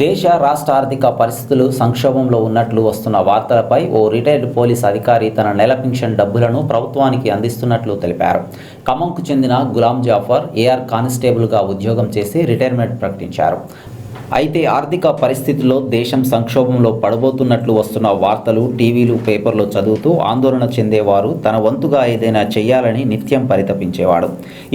దేశ రాష్ట్ర ఆర్థిక పరిస్థితులు సంక్షోభంలో ఉన్నట్లు వస్తున్న వార్తలపై ఓ రిటైర్డ్ పోలీస్ అధికారి తన నెల పింఛన్ డబ్బులను ప్రభుత్వానికి అందిస్తున్నట్లు తెలిపారు. ఖమ్మంకు చెందిన గులాం జాఫర్ ఏఆర్ కానిస్టేబుల్గా ఉద్యోగం చేసి రిటైర్మెంట్ ప్రకటించారు. అయితే ఆర్థిక పరిస్థితుల్లో దేశం సంక్షోభంలో పడబోతున్నట్లు వస్తున్న వార్తలు టీవీలు పేపర్లు చదువుతూ ఆందోళన చెందేవారు తన వంతుగా ఏదైనా చేయాలని నిత్యం పరితపించేవాడు.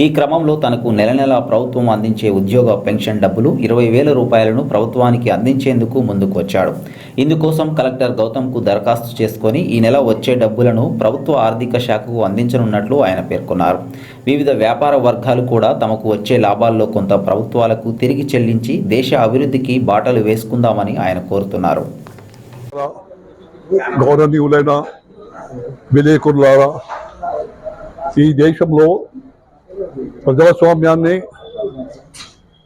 ఈ క్రమంలో తనకు నెల నెలా ప్రభుత్వం అందించే ఉద్యోగ పెన్షన్ డబ్బులు 20,000 రూపాయలను ప్రభుత్వానికి అందించేందుకు ముందుకు వచ్చాడు. ఇందుకోసం కలెక్టర్ గౌతమ్కు దరఖాస్తు చేసుకొని ఈ నెల వచ్చే డబ్బులను ప్రభుత్వ ఆర్థిక శాఖకు అందించనున్నట్లు ఆయన పేర్కొన్నారు. వివిధ వ్యాపార వర్గాలు కూడా తమకు వచ్చే లాభాల్లో కొంత ప్రభుత్వాలకు తిరిగి చెల్లించి దేశ అభివృద్ధికి బాటలు వేసుకుందామని ఆయన కోరుతున్నారు. గౌరవనీయులైన విలేకరులారా, ఈ దేశంలో ప్రజాస్వామ్యాన్ని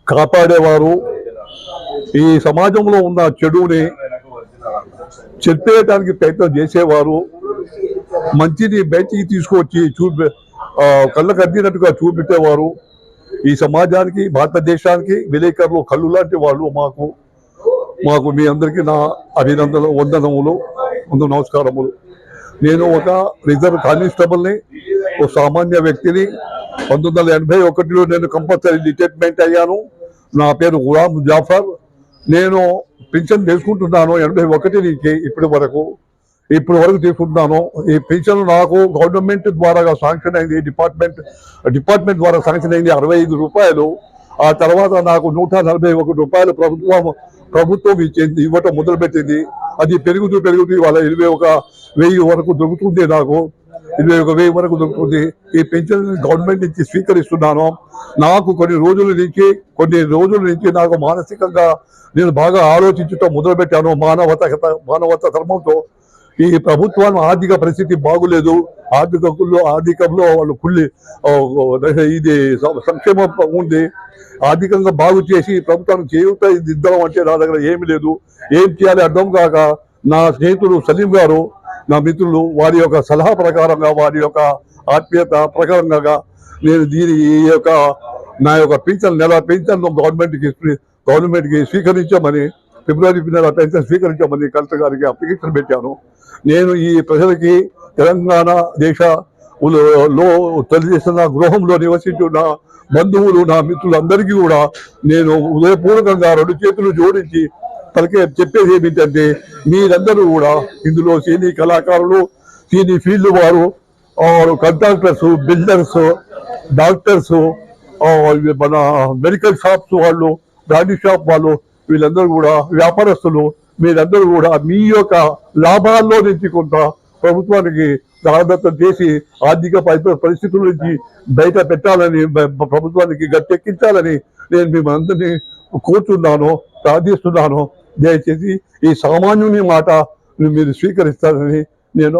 కాపాడేవారు, ఈ సమాజంలో ఉన్న చెడుని చెప్పేయడానికి ప్రయత్నం చేసేవారు, మంచిని బయటికి తీసుకొచ్చి కళ్ళకు అద్దినట్టుగా చూపెట్టేవారు ఈ సమాజానికి, భారతదేశానికి విలేకరులు కళ్ళు లాంటి వాళ్ళు. మాకు మీ అందరికీ నా అభినందనలు, వందనములు, నమస్కారములు. నేను ఒక రిజర్వ్ కానిస్టేబుల్ని, ఒక సామాన్య వ్యక్తిని. 1981లో నేను కంపల్సరీ రిటైర్మెంట్ అయ్యాను. నా పేరు గులాం జాఫర్. నేను పెన్షన్ తీసుకుంటున్నాను 81 నుంచి ఇప్పటి వరకు తీసుకుంటున్నాను. ఈ పెన్షన్ నాకు గవర్నమెంట్ ద్వారా శాంక్షన్ అయింది, డిపార్ట్మెంట్ ద్వారా శాంక్షన్ అయింది 65 రూపాయలు. ఆ తర్వాత నాకు 141 రూపాయలు ప్రభుత్వం ఇవ్వటం మొదలుపెట్టింది. అది పెరుగుతూ వాళ్ళ 21,000 వరకు దొరుకుతుంది. నాకు 21,000 వరకు దొరుకుతుంది. ఈ పెన్షన్ గవర్నమెంట్ నుంచి స్వీకరిస్తున్నాను. నాకు కొన్ని రోజుల నుంచి నాకు మానసికంగా నేను బాగా ఆలోచించటం మొదలుపెట్టాను. మానవత ధర్మంతో ఈ ప్రభుత్వం ఆర్థిక పరిస్థితి బాగులేదు. ఆర్థికంలో వాళ్ళు ఇది సంక్షేమం ఉంది. ఆర్థికంగా బాగు చేసి ప్రభుత్వానికి చేయూత ఇద్దాం అంటే నా దగ్గర ఏమి లేదు. ఏం చేయాలి అర్థం కాక నా స్నేహితులు సలీం గారు, నా మిత్రులు, వారి యొక్క సలహా ప్రకారంగా, వారి యొక్క ఆత్మీయత ప్రకారంగా నేను నా యొక్క నెల పెన్షన్ గవర్నమెంట్కి స్వీకరించామని, ఫిబ్రవరి నెల పెన్షన్ స్వీకరించామని కలెక్టర్ గారికి అప్లికేషన్ పెట్టాను. నేను ఈ ప్రజలకి తెలంగాణ దేశంలో తెలుగుదేశం గృహంలో నివసించున్న బంధువులు, నా మిత్రులందరికీ కూడా నేను హృదయపూర్వకంగా 2 చేతులు జోడించి చెప్పేది ఏమిటంటే, మీరందరూ కూడా ఇందులో సినీ కళాకారులు, సినీ ఫీల్డ్ వారు, కాంట్రాక్టర్స్, బిల్డర్స్, డాక్టర్స్, మన మెడికల్ షాప్స్ వాళ్ళు, బ్రాండీ షాప్ వాళ్ళు, వీళ్ళందరూ కూడా వ్యాపారస్తులు, మీరందరూ కూడా మీ యొక్క లాభాల్లో నుంచి కొంత ప్రభుత్వానికి దానదత్తం చేసి ఆర్థిక పరిస్థితుల నుంచి బయట పెట్టాలని, ప్రభుత్వానికి గట్టెక్కించాలని నేను మిమ్మల్ని కోరుతున్నాను, ప్రార్థిస్తున్నాను. దయచేసి ఈ సామాన్యుని మాట మీరు స్వీకరిస్తారని నేను